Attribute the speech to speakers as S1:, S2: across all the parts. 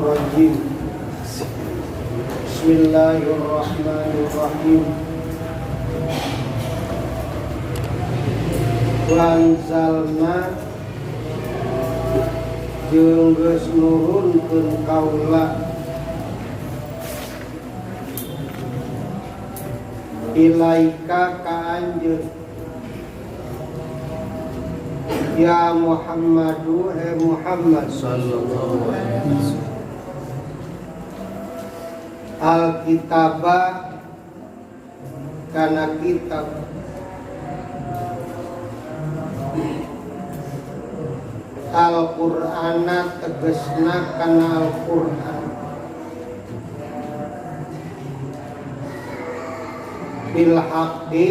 S1: rajim. Bismillahirrahmanirrahim. Wa anzalna jeung geus nurunkeun kaula ilaika ka anjeun ya Muhammadu Muhammad sallallahu alaihi wasallam al-kitaba kana kitab Al-Qur'ana tegesna kana Al-Qur'an bil haqqi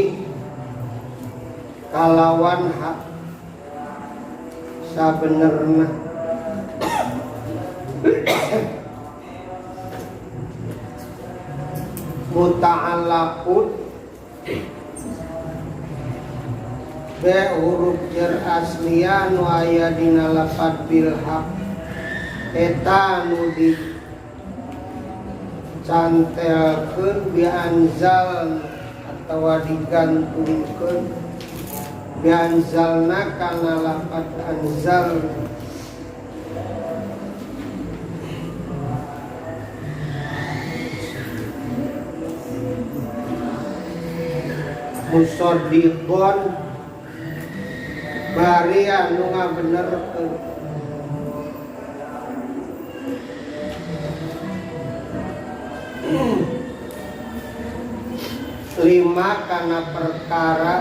S1: kalawan hak sabenerna muta'allaqun be huruf jar asliya nu aya dina lafaz bil haq eta nu di cantelkeun bi anzal atawa digantungkeun bi anzalna kana lafaz anzal musaddiqon bari anu ngabenerkeun lima kana perkara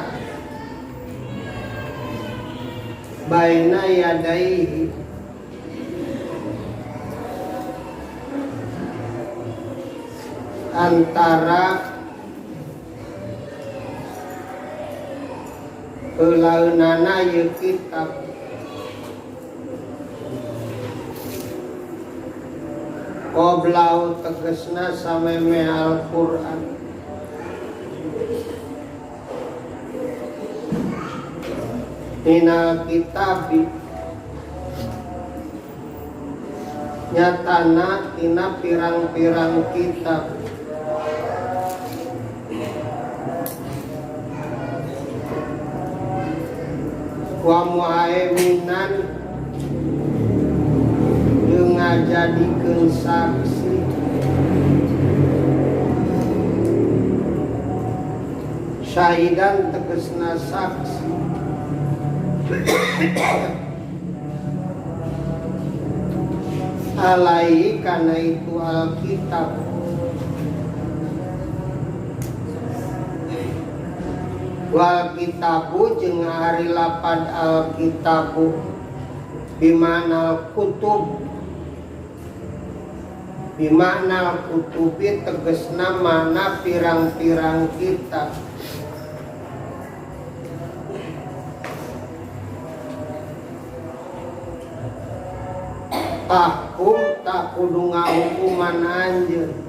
S1: baina yadaihi antara launana ye kitab qoblau tegesna sameme Al-Qur'an minal kitabi nyatana tina pirang-pirang kitab wa muhaiminan jeung ngajadikeun saksi syahidan tegasna saksi alai kana itu alkitab wal kitabu jeung ari lapad alkitabu bimanal kutub bimanal kutubi tegesna mana pirang-pirang kitab tahkum tak kudu ngahukuman anjeun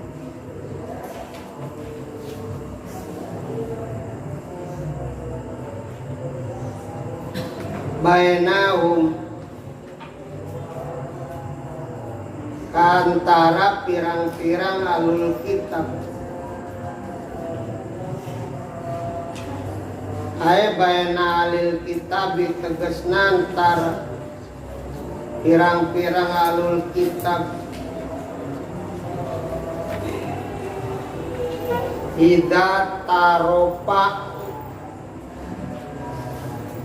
S1: bainahum antara pirang-pirang alul kitab ay baina alil kitab tegesna antara pirang-pirang alul kitab ida taropa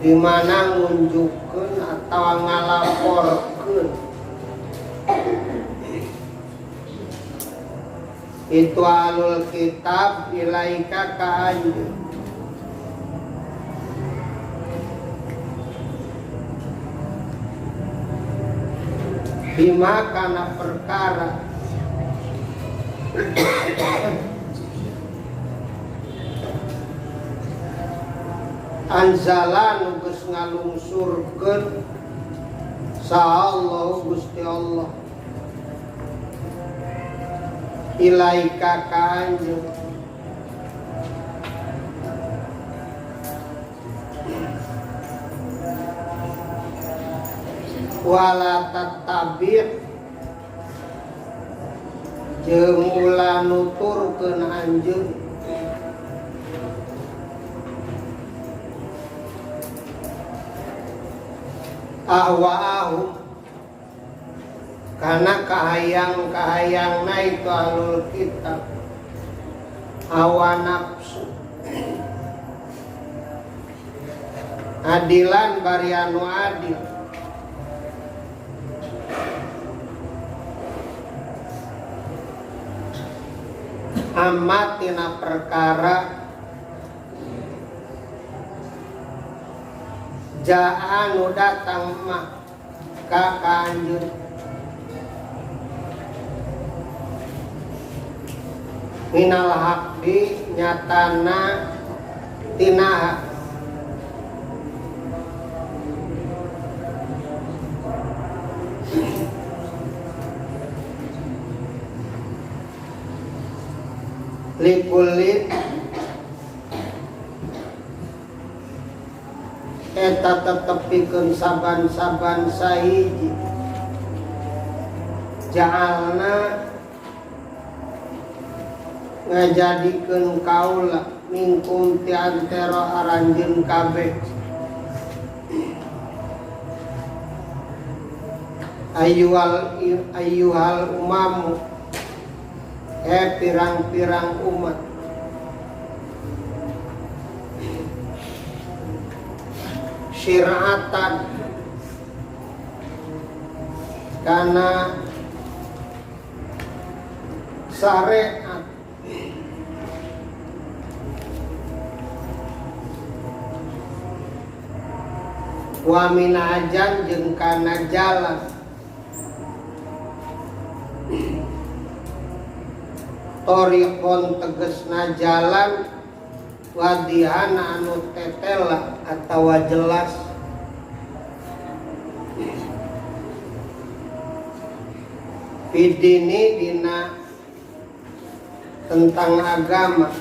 S1: di mana ngunjukkeun atau ngalaporkeun itu alul kitab ilaika ka anjeun bima kana perkara anzala nu geus ngalungsurkeun sa'allahu Gusti Allah ilaika ka anjeun wala tattabi' jeung ulah nuturkeun anjeun ahwa'ahum kana kahayang-kahayangna itu ahlul kitab hawa nafsu adilan bari anu adil amat tina perkara jaa nu datang mah ka anjeun minal haqdi nyatana tina hak likulit eta tetepikeun saban-saban sahiji ja'alna ngajadikeun kaula mingkum ti antara aranjeun kabeh ayyuhal umamu pirang-pirang umat syir'atan kana syariat wa minajan jeung kana jalan Torikon tegesna jalan wadihana anu tetela atawa jelas bidini dina tentang agama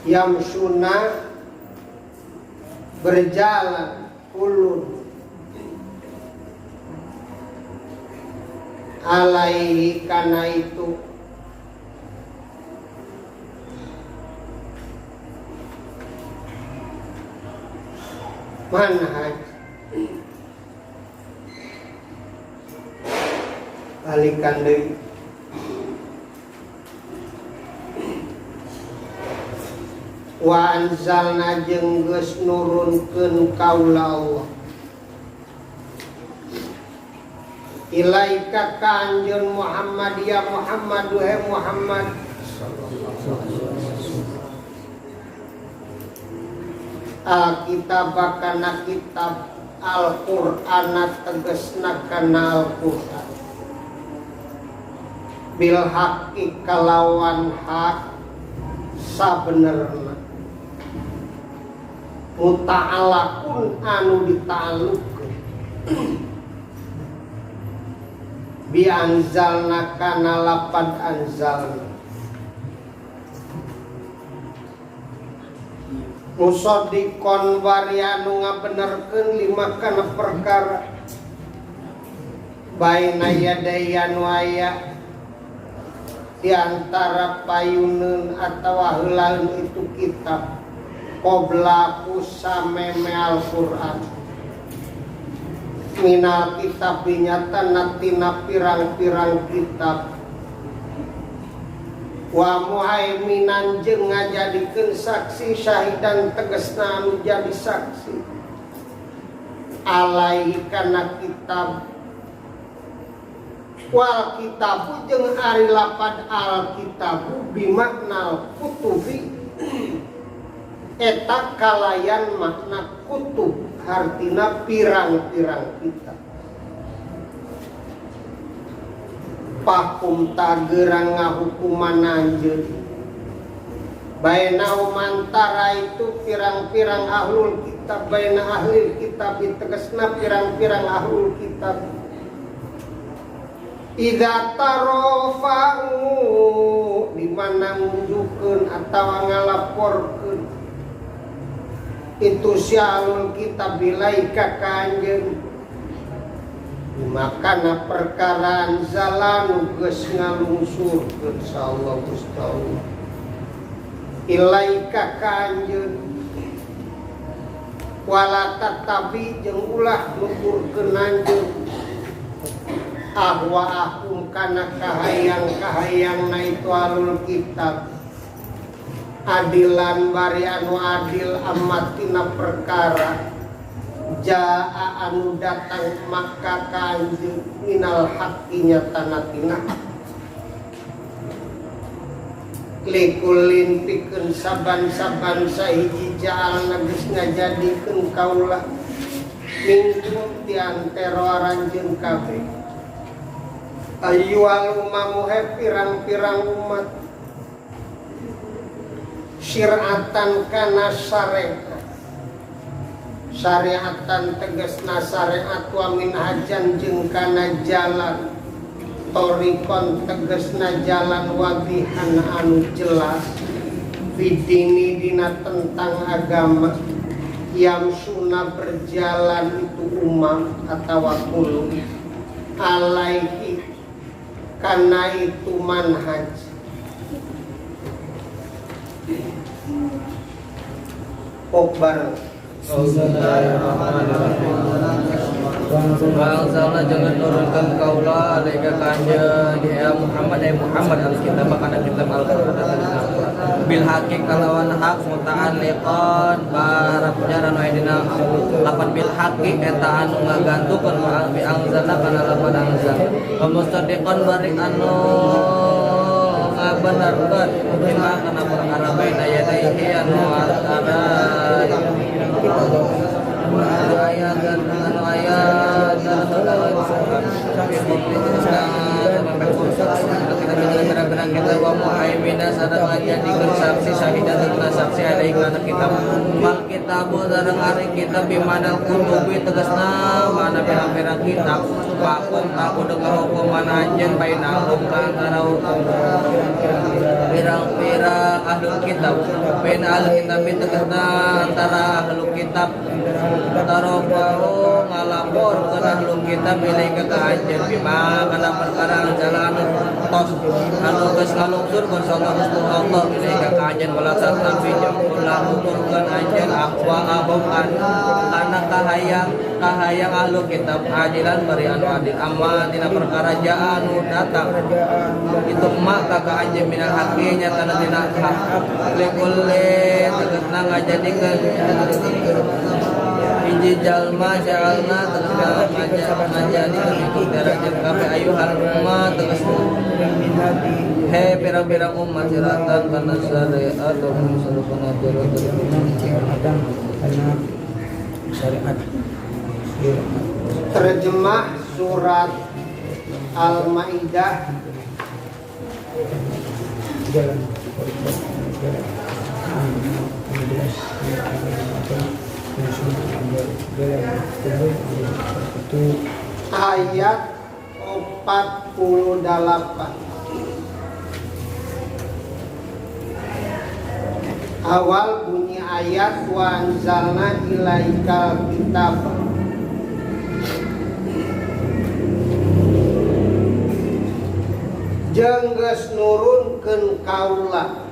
S1: yamsuna berjalan ulun alaihi kana itu manhaj balikan deui wa anzalna jeung geus nurunkeun kaula Allah ilaika ka anjeun Muhammad ya Muhammad duhe Muhammad Alkitab kana kitab Al-Qur'an tegesna kana Al-Qur'an bil haqqi kalawan hak sabenerna muta'alakun anu dita'allukeun bi anzalna kana lapad anzalna musaddiqon bari anu ngabenerkeun lima kana perkara baina yadaya nu aya di antara payuneun atawa heulaeun itu kitab qabla kusameme Al-Qur'an minal kitab nyata tina pirang-pirang kitab wa muhaiminan jeung ngajadikeun saksi syahidan tegasna anu jadi saksi alaihi kana kitab wal kitabu jeung ari lapad al kitabu bimakna kutubi eta kalayan makna kutub artina pirang-pirang kitab pakum tagerang ngahukuman anjeun baina umantara itu pirang-pirang ahlul kitab baina ahli kitab tegasna pirang-pirang ahlul kitab idza tarafa'u di mana nunjukkeun atawa ngalaporkeun itu si ahlul kitab bilaika ka anjeun makana perkaraan zalanu geus ngalungsurkeun insyaallah Gusti Allah ilaika ka anjeun wala tatabi jeung ulah nuturkeun anjeun ahwa ahum kana kahayang-kahayangna itu alul kitab adilan bari anu adil amatina perkara jaa anu datang maka ka anjeun minal haqqi nyatana-tina likulin pikeun saban-saban sahiji jaalna geus ngajadikeun kaula minkum ti antero aranjeun kabeh ayyuhal umamuhe pirang-pirang umat syir'atan kana syariatan tegasna syariat wa minhajan jeung kana jalan torikon tegasna jalan wadihan anu jelas fidini dina tentang agama yang sunnah berjalan itu umat atau kulu alaihi karena itu manhaj bareng.
S2: Bangsa jangan turunkan kaula alaika kanjeun ya Muhammad alkitab kana kitab Al-Qur'an bil haqiq kalawan hak muta'alliqan barab jaran dina lapan bil haqiq eta anu ngagantukeun bi anzalna kana lapan anzal mustadiqan bari anu ngabenarkeun bima kana perkara baina yadaihi anu ada ayat dan ayat kita kita wa muhaimina sadang jadikeun saksi syahidan tentang saksi ada iklan kitab mal kitab sareng ari kitab bimanal kutubi tegasna mana pirang-pirang kitab pakum takut dengan hukuman anjeun bainahum antara pirang-pirang ahlul kitab bain ahlul kitab tegasna antara ahlul kitab tarobahu ngalapor ke ahlul kitab ilaika ka anjeun bima kana perkara jalan tos anu geus ngalungsur ku Allah ilaika ka anjeun wala tatabi jeung ulah nuturkeun anjeun aqwa abokan kana kahayang ahlul kitab adilan bari anu adil amma dina perkara anu datang itu maka ka anjeun minal haqqi nyatana dina hak likulli tegasna ngajadikeun hiji jalma ja'alna tegasna ngajadikeun itu derajat kabeh ayuhal umat tegasna he pirang-pirang umat siratan kana syariat atau musulukun aturan syariat
S1: terjemah surat Al-Maidah ayat 48 awal bunyi ayat wa anzalna ilaikal kitab jeung geus nurunkeun kaula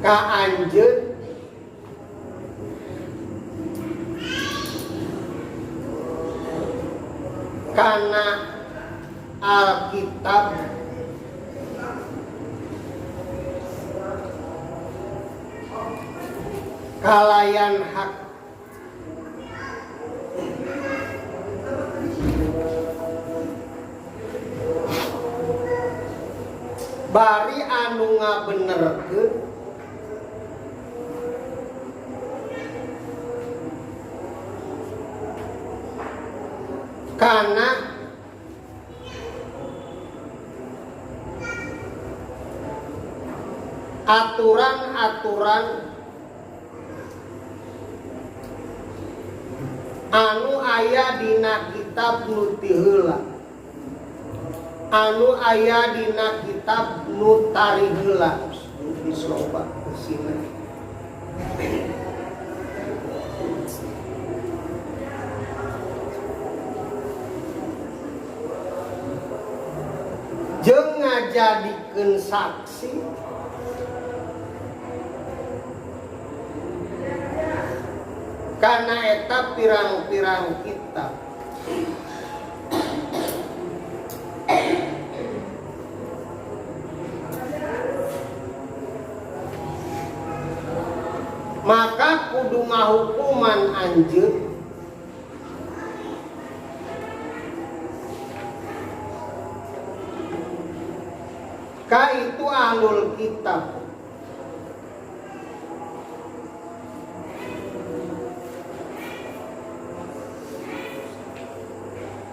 S1: ka anjeun kana Alkitab kalayan hak bari anu ngabenerkeun kana aturan-aturan anu aya dina kitab nu ti heula anu aya dina kitab nu tari heula disloba kesina jeung ngajadikeun saksi kana eta pirang-pirang kitab. Maka kudu ngahukuman anjeun ka itu ahlul kitab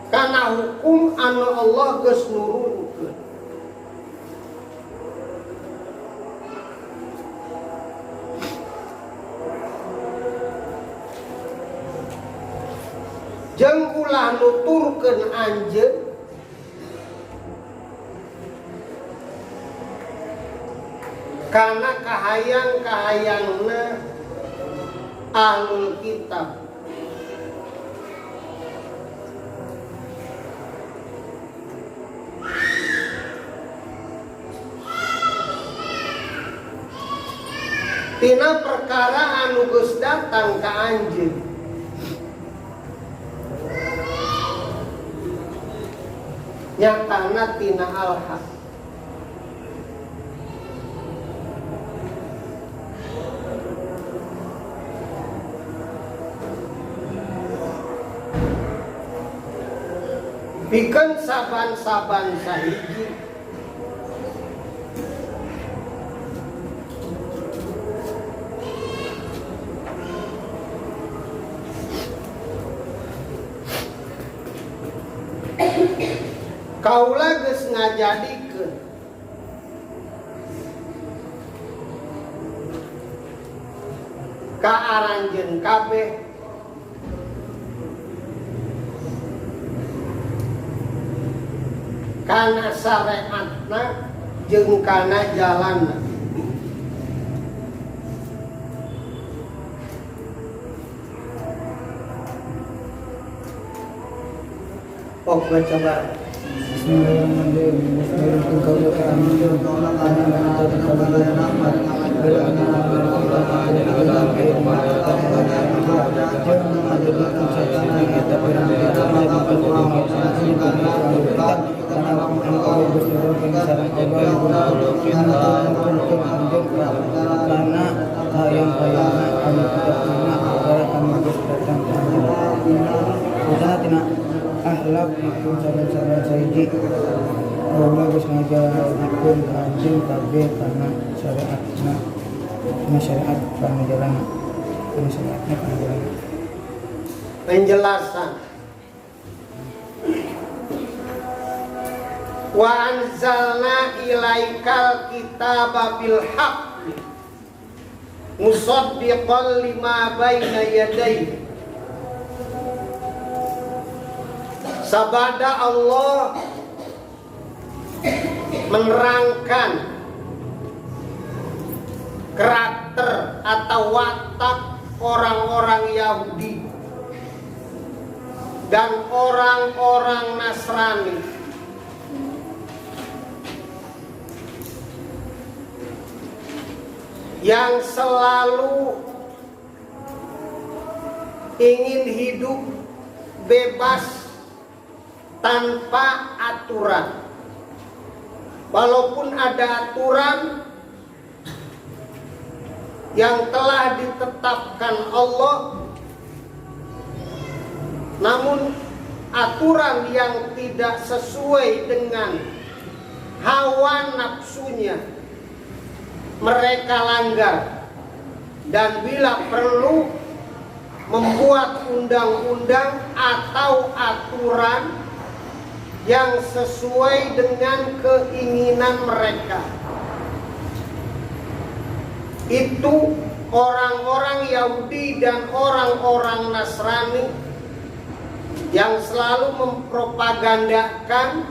S1: kana hukum anu Allah geus nurunkeun. Jeung ulah nuturkeun anjeun kana kahayang-kahayangna ahlul kitab. Tina perkara anu geus datang ka anjeun. Nyatana tina al-haq. Pikeun saban-saban sahiji kaula geus ngajadikeun ka aranjeun kabeh kana syariatna jeung kana jalanna. Coba.
S3: Akhlak itu saban-saban saiji kaula geus ngajadikeun ka anjeun kabeh kana syariatna syariat kana jalan kana syariatna kana jalan.
S1: Penjelasan. Wa anzalna ilaikal kitaba bil haqqi musaddiqan lima baina yadayhi. Sabada Allah menerangkan karakter atau watak orang-orang Yahudi dan orang-orang Nasrani yang selalu ingin hidup bebas tanpa aturan. Walaupun ada aturan yang telah ditetapkan Allah, namun aturan yang tidak sesuai dengan hawa nafsunya mereka langgar, dan bila perlu membuat undang-undang atau aturan yang sesuai dengan keinginan mereka. Itu orang-orang Yahudi dan orang-orang Nasrani yang selalu mempropagandakan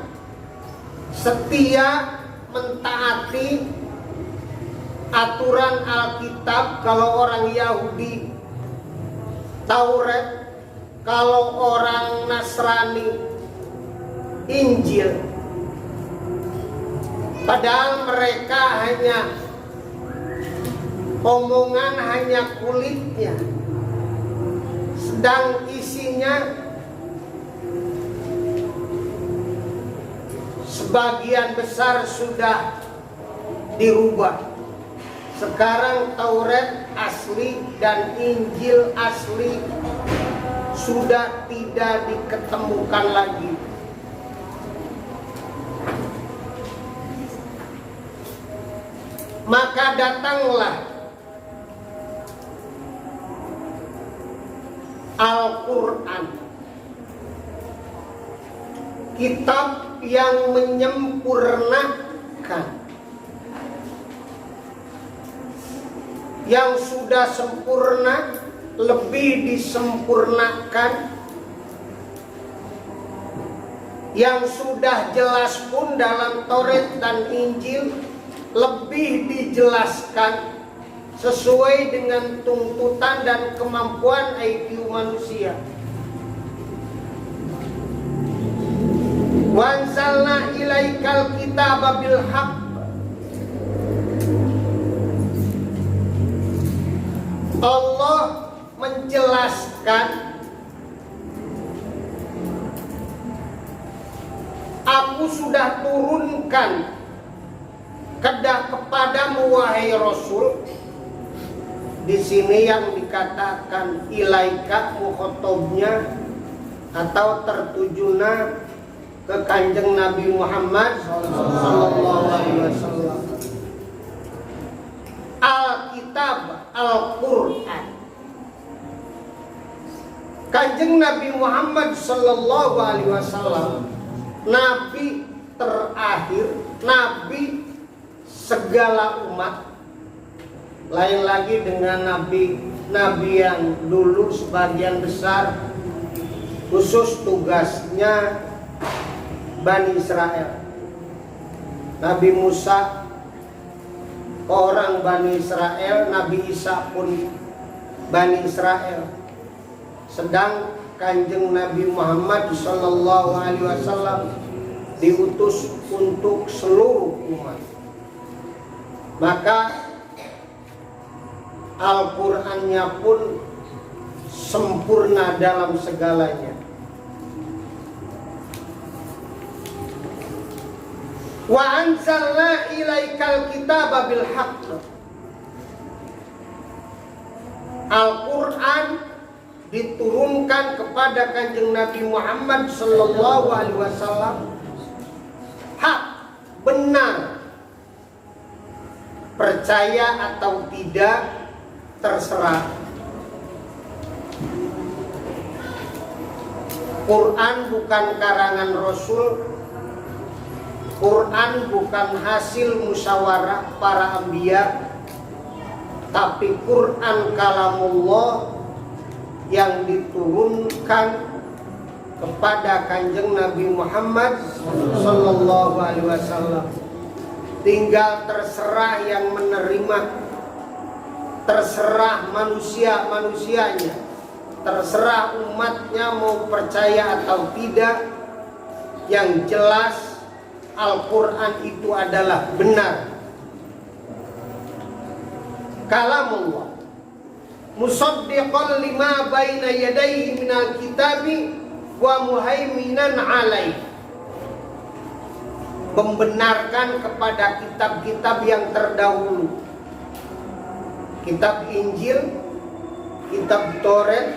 S1: setia mentaati aturan Alkitab. Kalau orang Yahudi Taurat, kalau orang Nasrani Injil. Padahal mereka hanya omongan, hanya kulitnya, sedang isinya sebagian besar sudah dirubah. Sekarang Taurat asli dan Injil asli sudah tidak diketemukan lagi. Maka datanglah Al-Quran, kitab yang menyempurnakan, yang sudah sempurna, lebih disempurnakan, yang sudah jelas pun dalam Taurat dan Injil lebih dijelaskan sesuai dengan tuntutan dan kemampuan IQ manusia. Wa anzalna ilaikal kitaba bil haqq. Allah menjelaskan, aku sudah turunkan kepadamu wahai Rasul. Di sini yang dikatakan ilaika mukhotobnya atau tertujunya ke Kanjeng Nabi Muhammad sallallahu alaihi wasallam. Alkitab, Al-Quran. Kanjeng Nabi Muhammad sallallahu alaihi wasallam, Nabi terakhir, Nabi segala umat. Lain lagi dengan nabi yang dulu sebagian besar khusus tugasnya Bani Israel. Nabi Musa orang Bani Israel, Nabi Isa pun Bani Israel. Sedang Kanjeng Nabi Muhammad sallallahu alaihi wasallam diutus untuk seluruh umat. Maka Al-Qur'annya pun sempurna dalam segalanya. Wa anzalna ilaikal kitaba bil haqq. Al-Qur'an diturunkan kepada Kanjeng Nabi Muhammad sallallahu alaihi wasallam hak, benar. Percaya atau tidak terserah. Quran bukan karangan Rasul, Quran bukan hasil musyawarah para anbiya, tapi Quran kalamullah yang diturunkan kepada Kanjeng Nabi Muhammad sallallahu alaihi wasallam. Tinggal terserah yang menerima, terserah manusianya, terserah umatnya mau percaya atau tidak. Yang jelas Al-Quran itu adalah benar. Kalamullah musaddiqan lima baina yadayhi minal kitabi wa muhaiminan alaihi, membenarkan kepada kitab-kitab yang terdahulu. Kitab Injil, kitab Taurat,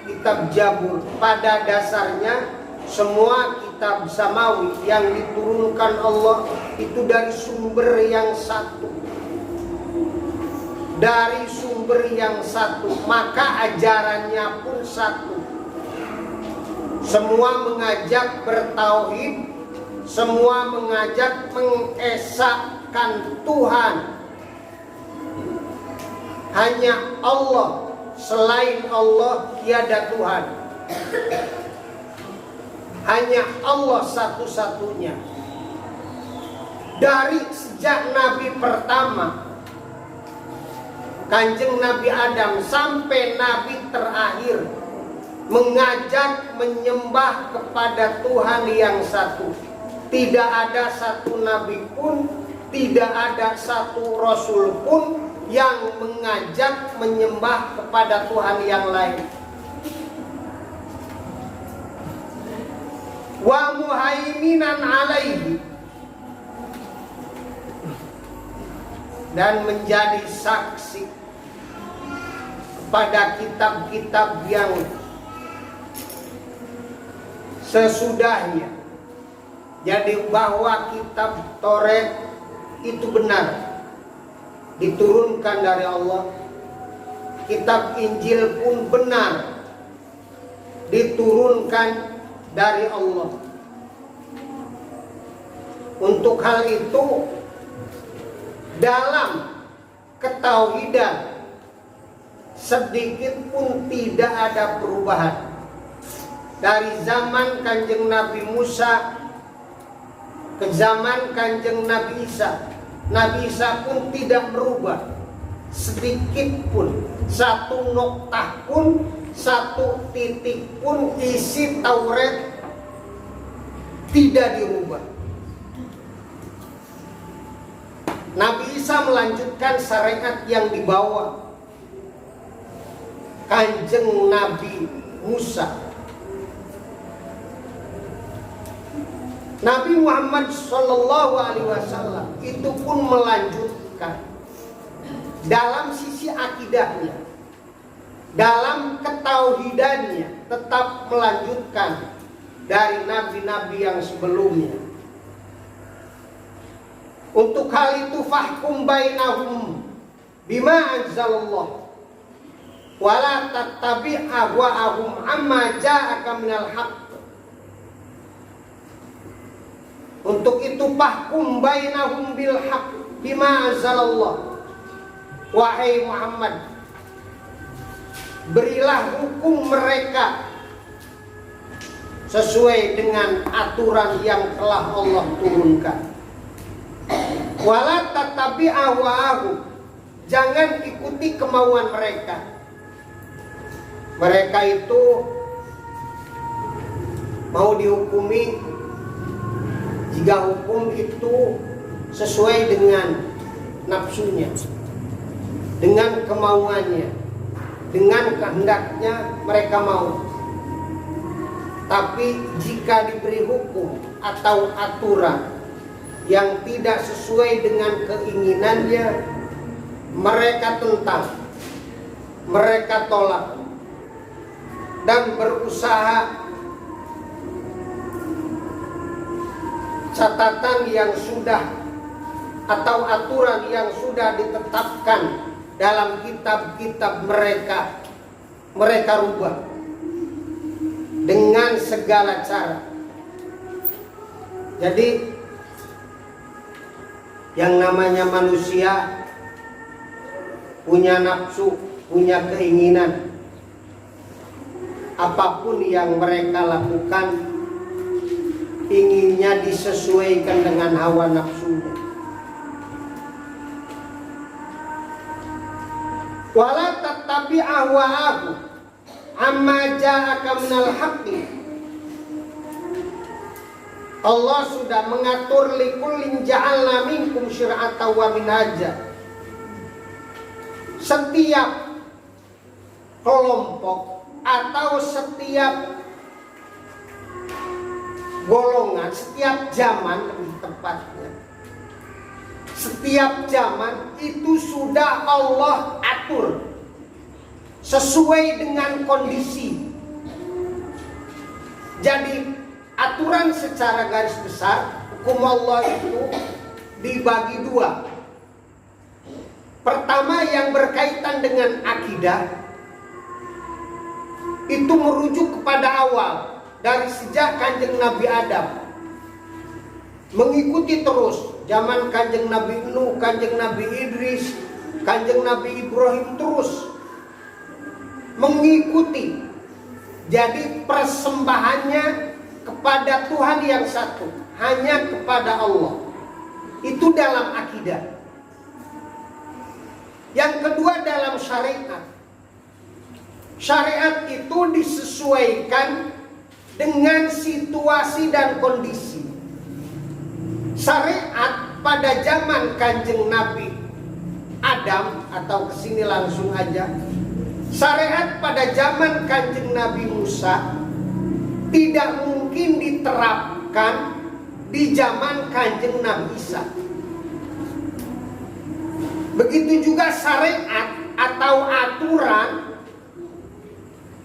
S1: kitab Zabur. Pada dasarnya semua kitab samawi yang diturunkan Allah itu dari sumber yang satu. Dari sumber yang satu, maka ajarannya pun satu. Semua mengajak bertauhid, semua mengajak mengesahkan Tuhan. Hanya Allah, selain Allah tiada Tuhan. Hanya Allah satu-satunya. Dari sejak Nabi pertama, Kanjeng Nabi Adam sampai Nabi terakhir, mengajak menyembah kepada Tuhan yang satu. tidak ada satu nabi pun, tidak ada satu rasul pun yang mengajak menyembah kepada Tuhan yang lain. Wa muhaiminan alaihi, dan menjadi saksi pada kitab-kitab yang sesudahnya. Jadi bahwa kitab Taurat itu benar diturunkan dari Allah, kitab Injil pun benar diturunkan dari Allah. Untuk hal itu dalam ketauhidan sedikit pun tidak ada perubahan. Dari zaman Kanjeng Nabi Musa ke zaman Kanjeng Nabi Isa, Nabi Isa pun tidak berubah sedikit pun, satu noktah pun, satu titik pun isi Taurat tidak dirubah. Nabi Isa melanjutkan syariat yang dibawa Kanjeng Nabi Musa. Nabi Muhammad SAW itu pun melanjutkan dalam sisi akidahnya, dalam ketauhidannya, tetap melanjutkan dari nabi-nabi yang sebelumnya. Untuk hal itu fahkum bainahum bima anzalallah wala tattabi' ahwa'ahum amma ja'aka minal haqq. Untuk itu fahkum bainahum bil haqq bima anzalallah. Wahai Muhammad, berilah hukum mereka sesuai dengan aturan yang telah Allah turunkan. Wala tattabi' ahwa'ahum, jangan ikuti kemauan mereka. Mereka itu mau dihukumi, jika hukum itu sesuai dengan nafsunya, dengan kemauannya, dengan kehendaknya mereka mau. Tapi jika diberi hukum atau aturan yang tidak sesuai dengan keinginannya, mereka tentang, mereka tolak, dan berusaha catatan yang sudah atau aturan yang sudah ditetapkan dalam kitab-kitab mereka rubah dengan segala cara. Jadi yang namanya manusia punya nafsu, punya keinginan. Apapun yang mereka lakukan inginnya disesuaikan dengan hawa nafsunya. Wala tattabi' ahwa'ahum amma ja'aka minal haqqi. Allah sudah mengatur likullin ja'alna minkum syir'atan wa minhaja. Setiap kelompok atau setiap golongan, setiap zaman lebih tepatnya, setiap zaman itu sudah Allah atur sesuai dengan kondisi. Jadi aturan secara garis besar hukum Allah itu dibagi dua. Pertama yang berkaitan dengan akidah, itu merujuk kepada awal dari sejak Kanjeng Nabi Adam, mengikuti terus zaman Kanjeng Nabi Nuh, Kanjeng Nabi Idris, Kanjeng Nabi Ibrahim, terus mengikuti. Jadi persembahannya kepada Tuhan yang satu, hanya kepada Allah. Itu dalam akidah. Yang kedua dalam syariat. Syariat itu disesuaikan dengan situasi dan kondisi. Syariat pada zaman Kanjeng Nabi Adam, atau kesini langsung aja, syariat pada zaman Kanjeng Nabi Musa tidak mungkin diterapkan di zaman Kanjeng Nabi Isa. Begitu juga syariat atau aturan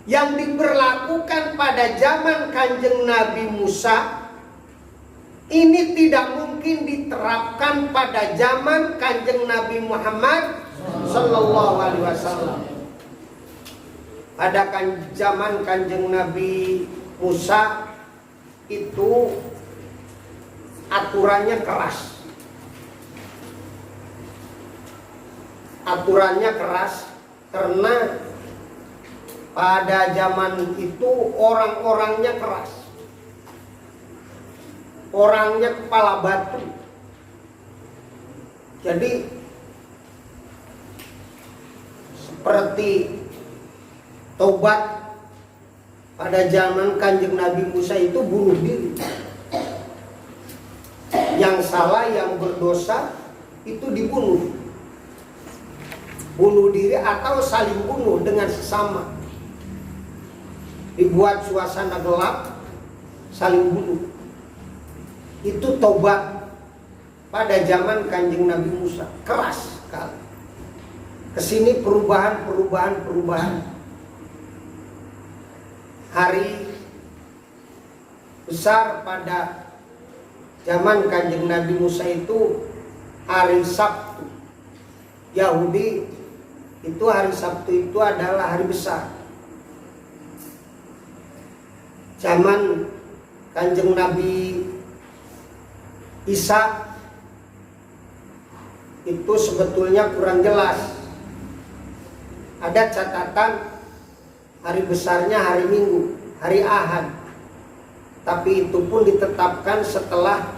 S1: yang diberlakukan pada zaman Kanjeng Nabi Musa ini tidak mungkin diterapkan pada zaman Kanjeng Nabi Muhammad Sallallahu Alaihi Wasallam. Pada zaman Kanjeng Nabi Musa itu aturannya keras. Aturannya keras karena pada zaman itu orang-orangnya keras. Orangnya kepala batu. Jadi seperti taubat pada zaman Kanjeng Nabi Musa itu bunuh diri. Yang salah, yang berdosa itu dibunuh. Bunuh diri atau saling bunuh dengan sesama. Dibuat suasana gelap, saling bunuh. Itu taubat pada zaman Kanjeng Nabi Musa, keras sekali. Kesini perubahan. Hari besar pada zaman Kanjeng Nabi Musa itu hari Sabtu. Yahudi itu hari Sabtu itu adalah hari besar. Zaman Kanjeng Nabi Isa itu sebetulnya kurang jelas. Ada catatan hari besarnya hari Minggu, hari Ahad. Tapi itu pun ditetapkan setelah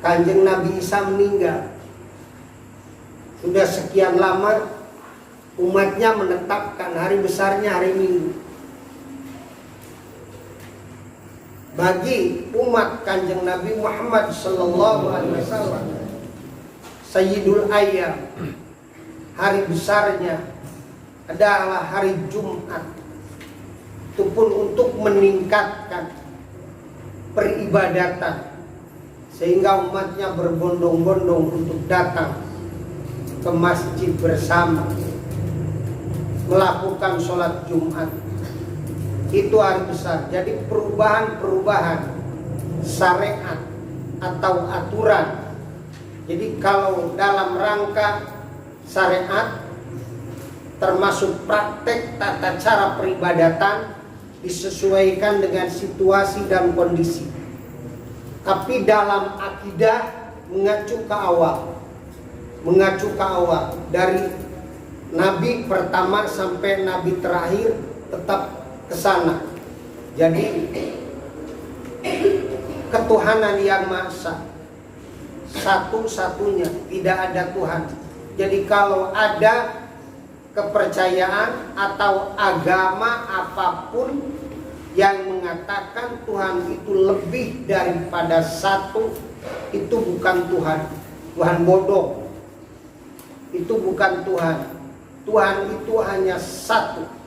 S1: Kanjeng Nabi Isa meninggal. Sudah sekian lama umatnya menetapkan hari besarnya hari Minggu. Bagi umat Kanjeng Nabi Muhammad Sallallahu Alaihi Wasallam, Sayyidul Ayyam, hari besarnya adalah hari Jumat. Itu pun untuk meningkatkan peribadatan, sehingga umatnya berbondong-bondong untuk datang ke masjid bersama melakukan sholat Jumat. Itu hari besar. Jadi perubahan syariat atau aturan. Jadi kalau dalam rangka syariat termasuk praktek tata cara peribadatan disesuaikan dengan situasi dan kondisi. Tapi dalam akidah mengacu ke awal dari Nabi pertama sampai Nabi terakhir tetap ke sana. Jadi ketuhanan yang Maha Esa, satu-satunya, tidak ada Tuhan. Jadi kalau ada kepercayaan atau agama apapun yang mengatakan Tuhan itu lebih daripada satu, itu bukan Tuhan. Tuhan bodoh. Itu bukan Tuhan. Tuhan itu hanya satu.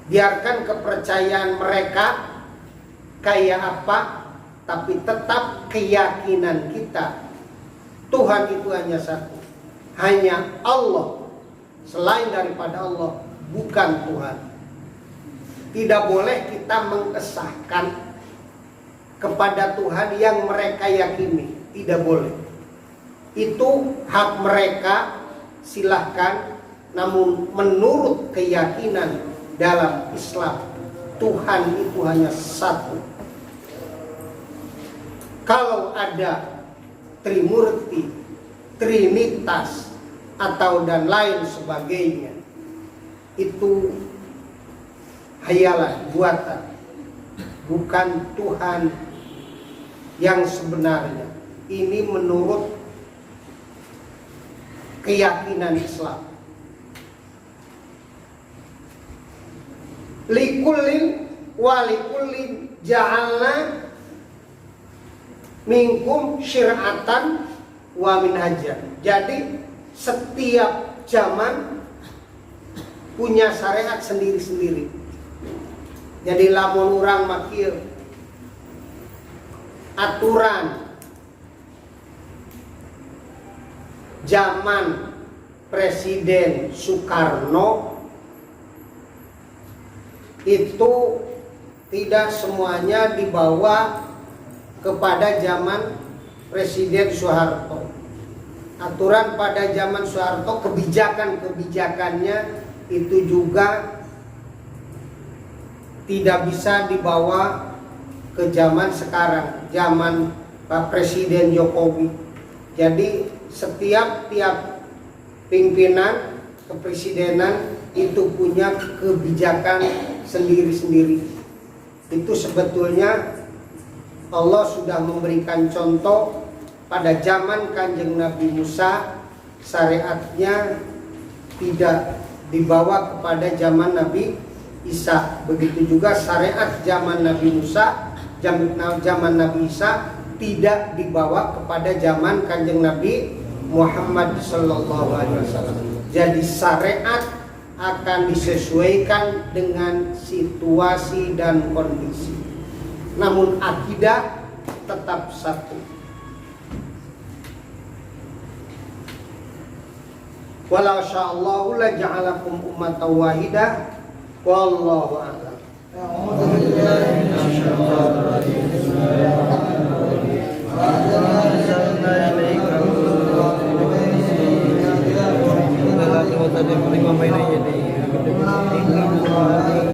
S1: Biarkan kepercayaan mereka kayak apa, tapi tetap keyakinan kita Tuhan itu hanya satu, hanya Allah. Selain daripada Allah bukan Tuhan. Tidak boleh kita mengesahkan kepada Tuhan yang mereka yakini, tidak boleh. Itu hak mereka, silahkan. Namun menurut keyakinan dalam Islam, Tuhan itu hanya satu. Kalau ada Trimurti, Trinitas, atau dan lain sebagainya, itu hayalan, buatan, bukan Tuhan yang sebenarnya. Ini menurut keyakinan Islam. Likullin walikullin ja'alna minkum syir'atan wa minhajan. Jadi setiap zaman punya syariat sendiri-sendiri. Jadi lamun urang makil aturan zaman Presiden Soekarno itu tidak semuanya dibawa kepada zaman Presiden Soeharto. Aturan pada zaman Soeharto, kebijakan-kebijakannya itu juga tidak bisa dibawa ke zaman sekarang, zaman Pak Presiden Jokowi. Jadi setiap pimpinan kepresidenan itu punya kebijakan sendiri-sendiri. Itu sebetulnya Allah sudah memberikan contoh pada zaman Kanjeng Nabi Musa, syariatnya tidak dibawa kepada zaman Nabi Isa. Begitu juga syariat zaman Nabi Musa, zaman Nabi Isa tidak dibawa kepada zaman Kanjeng Nabi Muhammad sallallahu alaihi wasallam. Jadi syariat akan disesuaikan dengan situasi dan kondisi. Namun akidah tetap satu. Walau sya'allahu la ja'alakum ummatan wahidah wallahu a'lam.
S2: Tadi paling main aja deh.